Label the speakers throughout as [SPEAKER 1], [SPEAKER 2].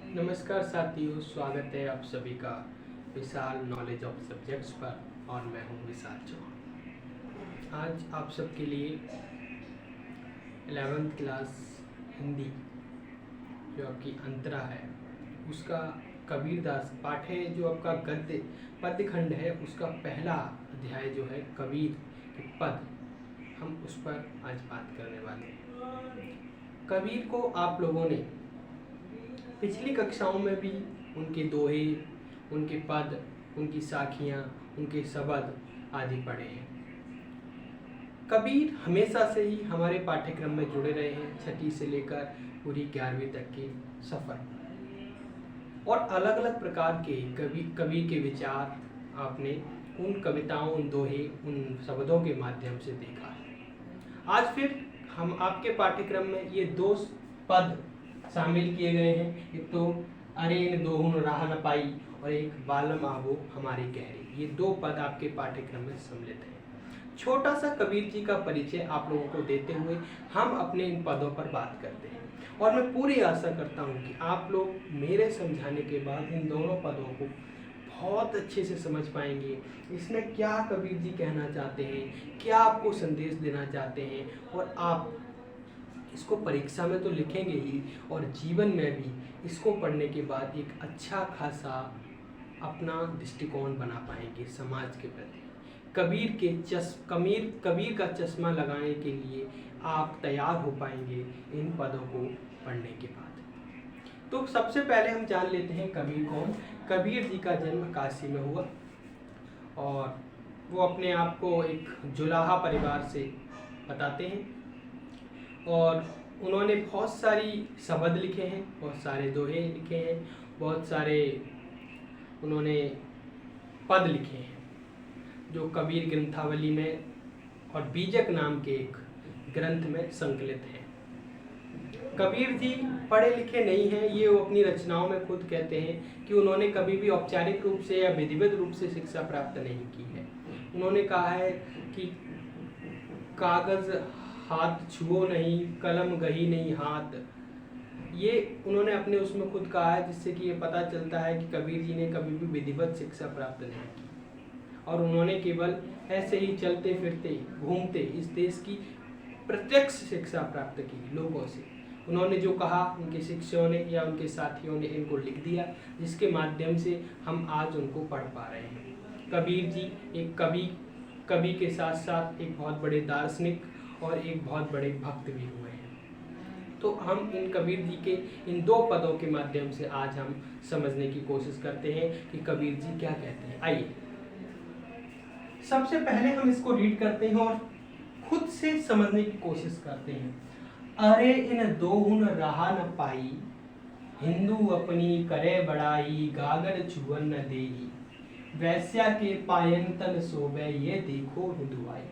[SPEAKER 1] नमस्कार साथियों, स्वागत है आप सभी का विशाल नॉलेज ऑफ सब्जेक्ट्स पर। और मैं हूं विशाल चौहान। आज आप सबके लिए 11th क्लास हिंदी जो आपकी अंतरा है उसका कबीरदास पाठ है, जो आपका गद्य पद्य खंड है उसका पहला अध्याय जो है कबीर के पद, हम उस पर आज बात करने वाले हैं। कबीर को आप लोगों ने पिछली कक्षाओं में भी उनके दोहे, उनके पद, उनकी साखियाँ, उनके शब्द आदि पढ़े हैं। कबीर हमेशा से ही हमारे पाठ्यक्रम में जुड़े रहे हैं, छठी से लेकर पूरी 11वीं तक के सफ़र। और अलग अलग प्रकार के कबीर के विचार आपने उन कविताओं, उन दोहे, उन शब्दों के माध्यम से देखा है। आज फिर हम आपके पाठ्यक्रम में ये दो पद शामिल किए गए हैं। एक तो अरे इन दोहुन राह न पाई और एक बालम आबो हमारी गहरी। ये दो पद आपके पाठ्यक्रम में सम्मिलित हैं। छोटा सा कबीर जी का परिचय आप लोगों को देते हुए हम अपने इन पदों पर बात करते हैं। और मैं पूरी आशा करता हूँ कि आप लोग मेरे समझाने के बाद इन दोनों पदों को बहुत अच्छे से समझ पाएंगे। इसमें क्या कबीर जी कहना चाहते हैं, क्या आपको संदेश देना चाहते हैं, और आप इसको परीक्षा में तो लिखेंगे ही और जीवन में भी इसको पढ़ने के बाद एक अच्छा खासा अपना दृष्टिकोण बना पाएंगे समाज के प्रति। कबीर का चश्मा लगाने के लिए आप तैयार हो पाएंगे इन पदों को पढ़ने के बाद। तो सबसे पहले हम जान लेते हैं कबीर कौन। कबीर जी का जन्म काशी में हुआ और वो अपने आप को एक जुलाहा परिवार से बताते हैं। और उन्होंने बहुत सारी शब्द लिखे हैं, बहुत सारे दोहे लिखे हैं, बहुत सारे उन्होंने पद लिखे हैं जो कबीर ग्रंथावली में और बीजक नाम के एक ग्रंथ में संकलित है। कबीर जी पढ़े लिखे नहीं हैं, ये वो अपनी रचनाओं में खुद कहते हैं कि उन्होंने कभी भी औपचारिक रूप से या विधिवत रूप से शिक्षा प्राप्त नहीं की है। उन्होंने कहा है कि कागज हाथ छुओ नहीं, कलम गही नहीं हाथ। ये उन्होंने अपने उसमें खुद कहा है, जिससे कि ये पता चलता है कि कबीर जी ने कभी भी विधिवत शिक्षा प्राप्त नहीं की और उन्होंने केवल ऐसे ही चलते फिरते घूमते इस देश की प्रत्यक्ष शिक्षा प्राप्त की लोगों से। उन्होंने जो कहा उनके शिष्यों ने या उनके साथियों ने इनको लिख दिया, जिसके माध्यम से हम आज उनको पढ़ पा रहे हैं। कबीर जी एक कवि के साथ साथ एक बहुत बड़े दार्शनिक और एक बहुत बड़े भक्त भी हुए हैं। तो हम इन कबीर जी के इन दो पदों के माध्यम से आज हम समझने की कोशिश करते हैं कि कबीर जी क्या कहते हैं। आइए सबसे पहले हम इसको रीड करते हैं और खुद से समझने की कोशिश करते हैं। अरे इन दोहुन राह न पाई, हिंदू अपनी करे बड़ाई, गागर छुअन न देही, वैश्या के पायन तन सोबे ये देखो हिंदू आई।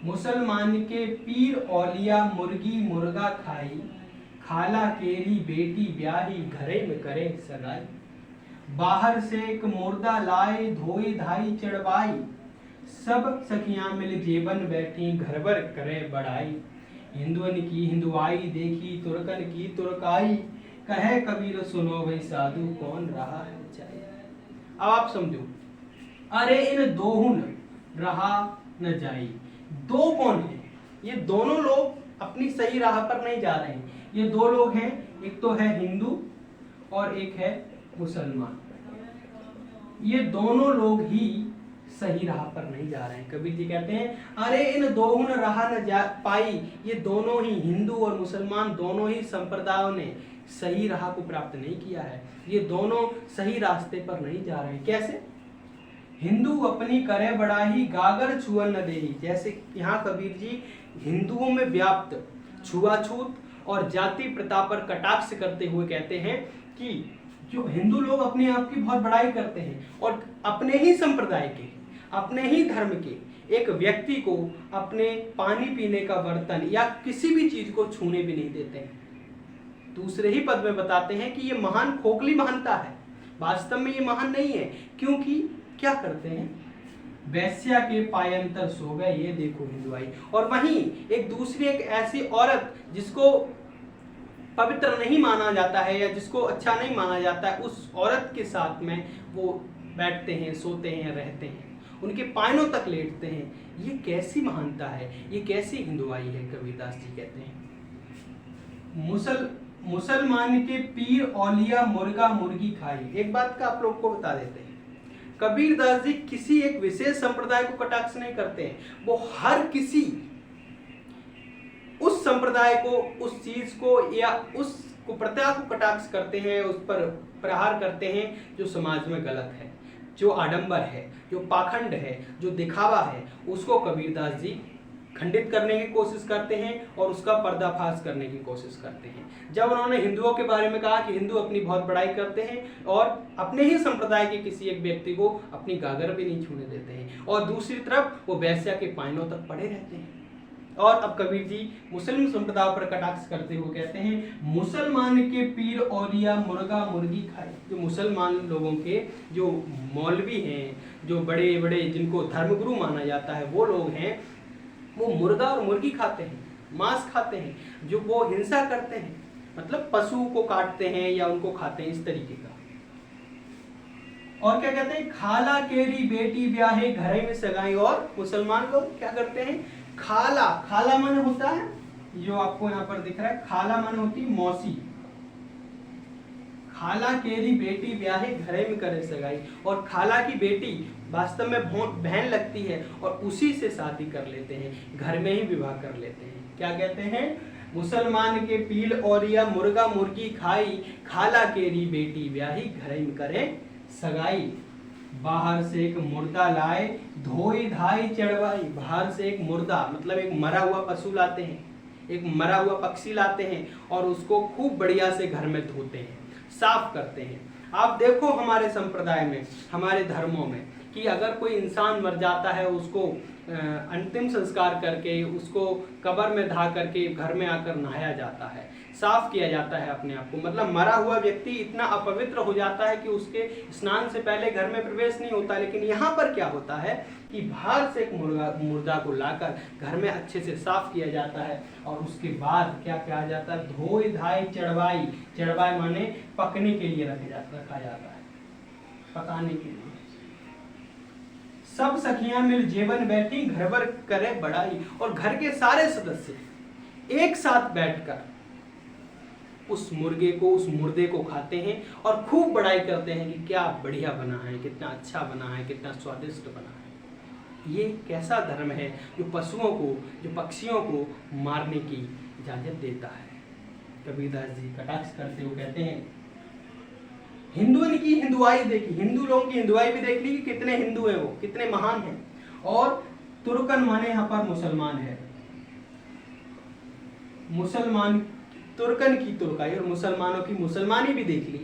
[SPEAKER 1] मुसलमान के पीर औलिया मुर्गी मुर्गा खाई, खाला केरी बेटी ब्याही घरे में करे सगाई। बाहर से एक मुर्दा लाए धोई धाई चढ़वाई, सब सखियां मिल जेबन बैठी घर भर करे बड़ाई। हिंदुअन की हिंदुआई देखी तुर्कन की तुर्काई, कहे कबीर सुनो भाई साधु कौन रहा है चाहे। अब आप समझो, अरे इन दोहुन रहा न जाई। दो कौन है? ये दोनों लोग अपनी सही राह पर नहीं जा रहे हैं। ये दो लोग हैं, एक तो है हिंदू और एक है मुसलमान। ये दोनों लोग ही सही राह पर नहीं जा रहे हैं। कबीर जी कहते हैं अरे इन दोहुन राह न जा पाई। ये दोनों ही हिंदू और मुसलमान दोनों ही संप्रदायों ने सही राह को प्राप्त नहीं किया है। ये दोनों सही रास्ते पर नहीं जा रहे हैं। कैसे? हिंदू अपनी करे बड़ाई, गागर छुअन न देही। जैसे यहाँ कबीर जी हिंदुओं में व्याप्त छुआछूत और जाति प्रथा पर कटाक्ष करते हुए कहते हैं कि जो हिंदू लोग अपने आप की बहुत बड़ाई करते हैं और अपने ही संप्रदाय के, अपने ही धर्म के एक व्यक्ति को अपने पानी पीने का बर्तन या किसी भी चीज को छूने भी नहीं देते हैं। दूसरे ही पद में बताते हैं कि ये महान खोखली महानता है, वास्तव में ये महान नहीं है। क्योंकि क्या करते हैं? वैश्या के पायंतर सो गए ये देखो हिंदुआई। और वहीं एक दूसरी एक ऐसी औरत जिसको पवित्र नहीं माना जाता है या जिसको अच्छा नहीं माना जाता है, उस औरत के साथ में वो बैठते हैं, सोते हैं, रहते हैं, उनके पायनों तक लेटते हैं। ये कैसी महानता है, ये कैसी हिंदुआई है, कबीरदास जी कहते हैं। मुसलमान के पीर औलिया मुर्गा मुर्गी खाई। एक बात का आप लोग को बता देते हैं, कबीरदास जी किसी एक विशेष संप्रदाय को कटाक्ष नहीं करते हैं, वो हर किसी उस संप्रदाय को, उस चीज को या उस कुप्रथा को कटाक्ष करते हैं, उस पर प्रहार करते हैं जो समाज में गलत है, जो आडंबर है, जो पाखंड है, जो दिखावा है, उसको कबीरदास जी खंडित करने की कोशिश करते हैं और उसका पर्दाफाश करने की कोशिश करते हैं। जब उन्होंने हिंदुओं के बारे में कहा कि हिंदू अपनी बहुत बड़ाई करते हैं और अपने ही संप्रदाय के किसी एक व्यक्ति को अपनी गागर भी नहीं छूने देते हैं, और दूसरी तरफ वो वैश्या के पायनों तक पड़े रहते हैं। और अब कबीर जी मुस्लिम संप्रदाय पर कटाक्ष करते हुए कहते हैं, मुसलमान के पीर औलिया मुर्गा मुर्गी खाए। जो मुसलमान लोगों के जो मौलवी हैं, जो बड़े बड़े जिनको धर्मगुरु माना जाता है, वो लोग हैं, वो मुर्गा और मुर्गी खाते हैं, मांस खाते हैं, जो वो हिंसा करते हैं, मतलब पशु को काटते हैं या उनको खाते हैं, इस तरीके का। और क्या कहते हैं, खाला केरी बेटी ब्याहे घरे में सगाई। और मुसलमान लोग क्या करते हैं, खाला, खाला मन होता है, जो आपको यहाँ पर दिख रहा है, खाला मन होती मौसी, खाला केरी बेटी ब्याहे घरे में करे सगाई। और खाला की बेटी वास्तव में बहन लगती है और उसी से शादी कर लेते हैं, घर में ही विवाह कर लेते हैं। क्या कहते हैं, मुसलमान के पील औरिया मुर्गा मुर्गी खाई, खाला केरी बेटी ब्याही घरे में करे सगाई। बाहर से एक मुर्दा लाए धोई धाई चढ़वाई। बाहर से एक मुर्दा मतलब एक मरा हुआ पशु लाते हैं, एक मरा हुआ पक्षी लाते हैं और उसको खूब बढ़िया से घर में धोते हैं, साफ करते हैं। आप देखो हमारे संप्रदाय में, हमारे धर्मों में, कि अगर कोई इंसान मर जाता है, उसको अंतिम संस्कार करके, उसको कब्र में धा करके घर में आकर नहाया जाता है, साफ किया जाता है अपने आप को। मतलब मरा हुआ व्यक्ति इतना अपवित्र हो जाता है कि उसके स्नान से पहले घर में प्रवेश नहीं होता। लेकिन यहाँ पर क्या होता है कि बाहर से एक मुर्दा को लाकर घर में अच्छे से साफ किया जाता है और उसके बाद क्या किया जाता है, धोई धाई चढ़वाई। चढ़वाई माने पकने के लिए रखा जाता है, पकाने के लिए। सब सखियां मिल जेवन बैठी घर पर करे बड़ाई। और घर के सारे सदस्य एक साथ बैठकर उस मुर्गे को, उस मुर्दे को खाते हैं और खूब बड़ाई करते हैं कि क्या बढ़िया बना है, कितना अच्छा बना है, कितना स्वादिष्ट बना है। ये कैसा धर्म है जो पशुओं को, जो पक्षियों को मारने की इजाजत देता है। कबीरदास जी कटाक्ष करते हुए कहते हैं, हिंदुओं की हिंदुआई देखी, हिंदू लोगों की हिंदुआई भी देख ली कि कितने हिंदू हैं, वो कितने महान हैं। और तुर्कन माने यहाँ पर मुसलमान है, मुसलमान तुर्कन की तुर्काई और मुसलमानों की मुसलमानी भी देख ली।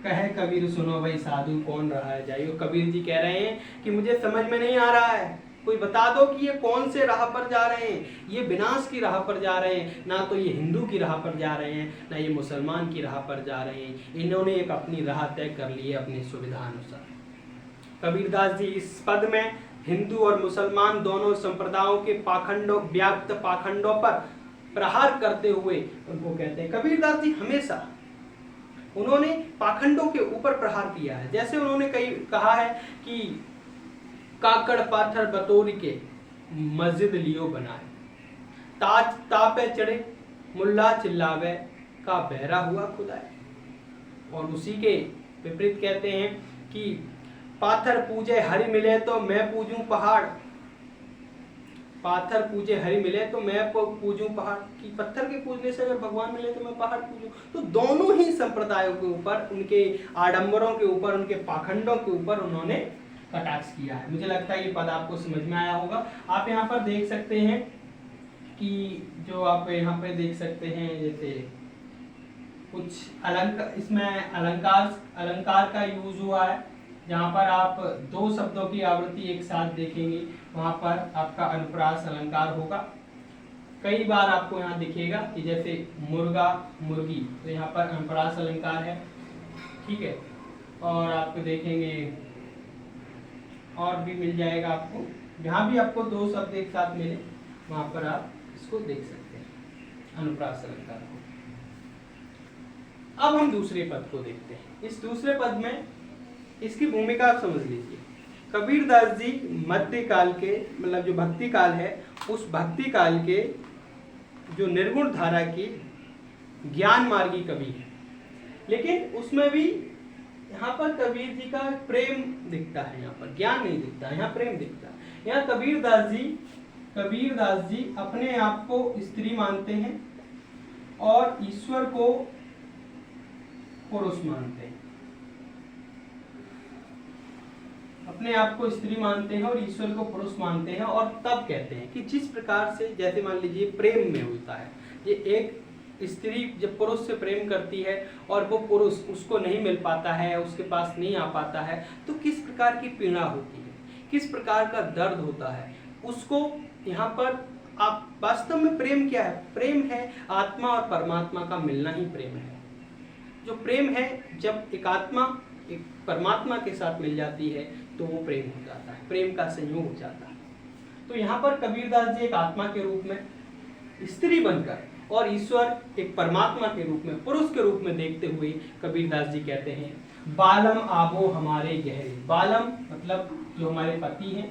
[SPEAKER 1] कहे कबीर सुनो भाई साधु कौन रहा है जाइए। कबीर जी कह रहे हैं कि मुझे समझ में नहीं आ रहा है, कोई बता दो कि ये कौन से राह पर जा रहे हैं। ये विनाश की राह पर जा रहे हैं, ना तो ये हिंदू की राह पर जा रहे हैं, ना ये मुसलमान की राह पर जा रहे हैं। इन्होंने एक अपनी राह तय कर ली है अपनी सुविधा अनुसार। कबीरदास जी इस पद में हिंदू और मुसलमान दोनों संप्रदायों के पाखंडों, व्याप्त पाखंडों पर प्रहार करते हुए उनको कहते हैं। कबीरदास जी हमेशा उन्होंने पाखंडों के ऊपर प्रहार किया है। जैसे उन्होंने कहा है कि काकड़ पाथर बतौर के मस्जिद लियो बनाए, ताज तापे चढ़े मुल्ला चिल्लावे का बहरा हुआ खुदाए। और उसी के विपरीत कहते हैं कि पाथर पूजे हरि मिले तो मैं पूजूं पहाड़, पाथर पूजे हरि मिले तो मैं पूजूं पहाड़। कि पत्थर के पूजने से अगर भगवान मिले तो मैं पहाड़ पूजूं। तो दोनों ही संप्रदायों के ऊपर, उनके आडंबरों के ऊपर, उनके पाखंडों के ऊपर उन्होंने कटाक्ष किया है। मुझे लगता है ये पद आपको समझ में आया होगा। आप यहाँ पर देख सकते हैं कि जो आप यहाँ पे देख सकते हैं, जैसे कुछ अलंकार, इसमें अलंकार का यूज हुआ है। जहाँ पर आप दो शब्दों की आवृत्ति एक साथ देखेंगे, वहाँ पर आपका अनुप्रास अलंकार होगा। कई बार आपको यहाँ दिखेगा कि जैसे मुर्गा मुर्गी, तो यहाँ पर अनुप्रास अलंकार है, ठीक है। और आपको देखेंगे और भी मिल जाएगा आपको, जहाँ भी आपको दो शब्द एक साथ मिले वहाँ पर आप इसको देख सकते हैं अनुप्रास अलंकार को। अब हम दूसरे पद को देखते हैं। इस दूसरे पद में इसकी भूमिका आप समझ लीजिए। कबीरदास जी मध्यकाल के, मतलब जो भक्ति काल है, उस भक्ति काल के जो निर्गुण धारा की ज्ञान मार्गी कवि है, लेकिन उसमें भी यहाँ पर कबीर जी का प्रेम दिखता है। यहाँ पर ज्ञान नहीं दिखता, यहाँ प्रेम दिखता है। यहाँ कबीरदास जी अपने आप को स्त्री मानते हैं और ईश्वर को पुरुष मानते हैं। अपने आप को स्त्री मानते हैं और ईश्वर को पुरुष मानते हैं, और तब कहते हैं कि जिस प्रकार से, जैसे मान लीजिए प्रेम में होता है, ये एक स्त्री जब पुरुष से प्रेम करती है और वो पुरुष उसको नहीं मिल पाता है, उसके पास नहीं आ पाता है, तो किस प्रकार की पीड़ा होती है, किस प्रकार का दर्द होता है, उसको यहाँ पर आप वास्तव में प्रेम क्या है? प्रेम है आत्मा और परमात्मा का मिलना ही प्रेम है। जो प्रेम है, जब एक आत्मा एक परमात्मा के साथ मिल जाती है तो वो प्रेम हो जाता है, प्रेम का संयोग हो जाता है। तो यहाँ पर कबीरदास जी एक आत्मा के रूप में स्त्री बनकर और ईश्वर एक परमात्मा के रूप में, पुरुष के रूप में देखते हुए कबीरदास जी कहते हैं, बालम आबो हमारे गहरे। बालम मतलब जो हमारे पति हैं,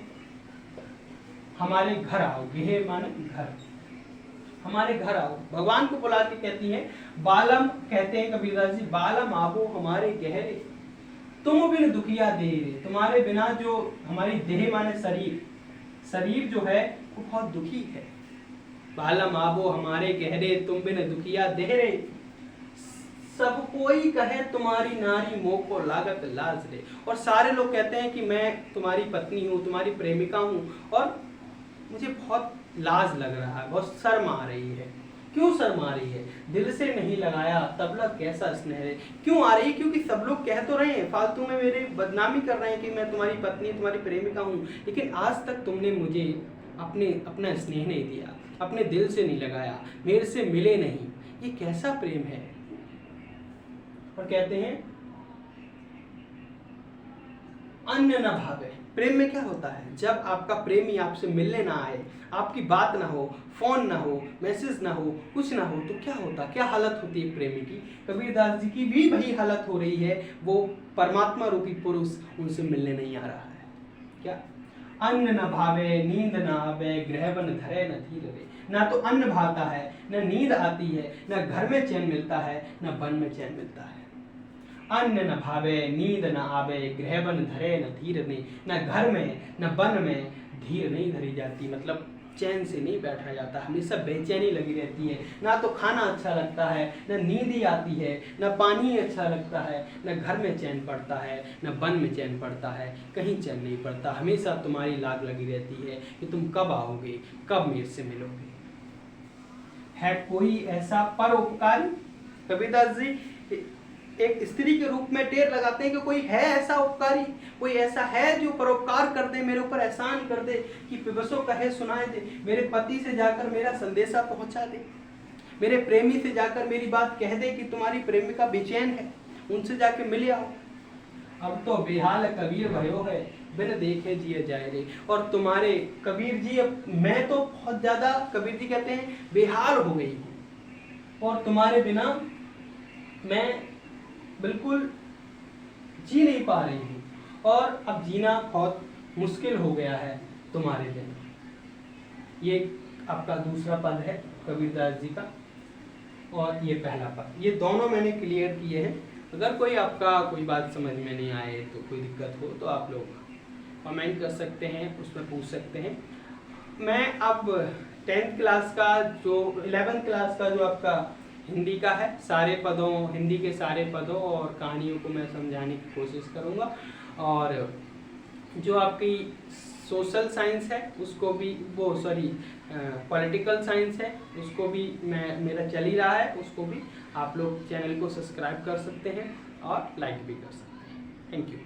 [SPEAKER 1] हमारे घर आओ। गहरे माने घर, हमारे घर आओ। भगवान को बुला के कहती हैं बालम, कहते हैं कबीरदास जी, बालम आबो हमारे गहरे, तुम बिन दुखिया देह। तुम्हारे बिना जो हमारी देह माने शरीर जो है वो बहुत दुखी है। बालम आबो हमारे गहरे, तुम बिन दुखिया देहरे, सब कोई कहे तुम्हारी नारी मोह को लागत लाज रे। और सारे लोग कहते हैं कि मैं तुम्हारी पत्नी हूँ, तुम्हारी प्रेमिका हूँ, और मुझे बहुत लाज लग रहा है, बहुत शर्म आ रही है। क्यों शर्म आ रही है? दिल से नहीं लगाया तबला कैसा स्नेह है। क्यों आ रही है? क्योंकि सब लोग कह तो रहे हैं, फालतू में मेरे बदनामी कर रहे हैं कि मैं तुम्हारी पत्नी, तुम्हारी प्रेमिका हूँ, लेकिन आज तक तुमने मुझे अपना स्नेह नहीं दिया, अपने दिल से नहीं लगाया, मेरे से मिले नहीं। ये कैसा प्रेम है? और कहते हैं अन्य न भावे। प्रेम में क्या होता है? जब आपका प्रेमी आपसे मिलने ना आए, आपकी बात ना हो, फोन ना हो, मैसेज ना हो, कुछ ना हो, तो क्या होता, क्या हालत होती है प्रेमी की? कबीरदास जी की भी वही हालत हो रही है। वो परमात्मा रूपी पुरुष उनसे मिलने नहीं आ रहा है। क्या? अन्न न भावे नींद न आवे, गृहवन धरे न धीर रे। ना तो अन्न भाता है, न नींद आती है, न घर में चैन मिलता है, न वन में चैन मिलता है। अन्न न भावे नींद न आवे, गृहवन धरे न धीर ने। न घर में न वन में धीर नहीं धरी जाती, मतलब चैन से नहीं बैठा जाता, हमेशा बेचैनी लगी रहती है। ना तो खाना अच्छा लगता है, न नींद ही आती है, न पानी अच्छा लगता है, न घर में चैन पड़ता है, न वन में चैन पड़ता है, कहीं चैन नहीं पड़ता। हमेशा तुम्हारी लाग लगी रहती है कि तुम कब आओगे, कब मेरे से मिलोगे। है कोई ऐसा परोपकारी? कबीरदास जी एक स्त्री के रूप में टेर लगाते हैं कि कोई है ऐसा उपकारी, कोई ऐसा है जो परोपकार कर दे, मेरे ऊपर एहसान कर दे, कि पिबसों कहे सुनाए दे, मेरे पति से जाकर मेरा संदेशा पहुंचा दे, मेरे प्रेमी से जाकर मेरी बात कह दे कि तुम्हारी प्रेमिका बेचैन है, उनसे जाके मिले आओ। अब तो बेहाल कबीर भयो है, बिन देखे जिए जाए रे। और तुम्हारे कबीर जी, अब मैं तो बहुत ज्यादा, कबीर जी कहते हैं, बेहाल हो गई हूँ, और तुम्हारे बिना मैं बिल्कुल जी नहीं पा रही हूँ, और अब जीना बहुत मुश्किल हो गया है तुम्हारे बिना। ये आपका दूसरा पद है कबीरदास जी का, और ये पहला पद, ये दोनों मैंने क्लियर किए हैं। अगर कोई आपका कोई बात समझ में नहीं आए, तो कोई दिक्कत हो, तो आप लोग कमेंट कर सकते हैं, उसमें पूछ सकते हैं। मैं अब 10th क्लास का जो 11th क्लास का जो आपका हिंदी का है, सारे पदों, हिंदी के सारे पदों और कहानियों को मैं समझाने की कोशिश करूँगा। और जो आपकी सोशल साइंस है उसको भी, पॉलिटिकल साइंस है उसको भी मेरा चल ही रहा है, उसको भी आप लोग चैनल को सब्सक्राइब कर सकते हैं और लाइक भी कर सकते हैं। Thank you.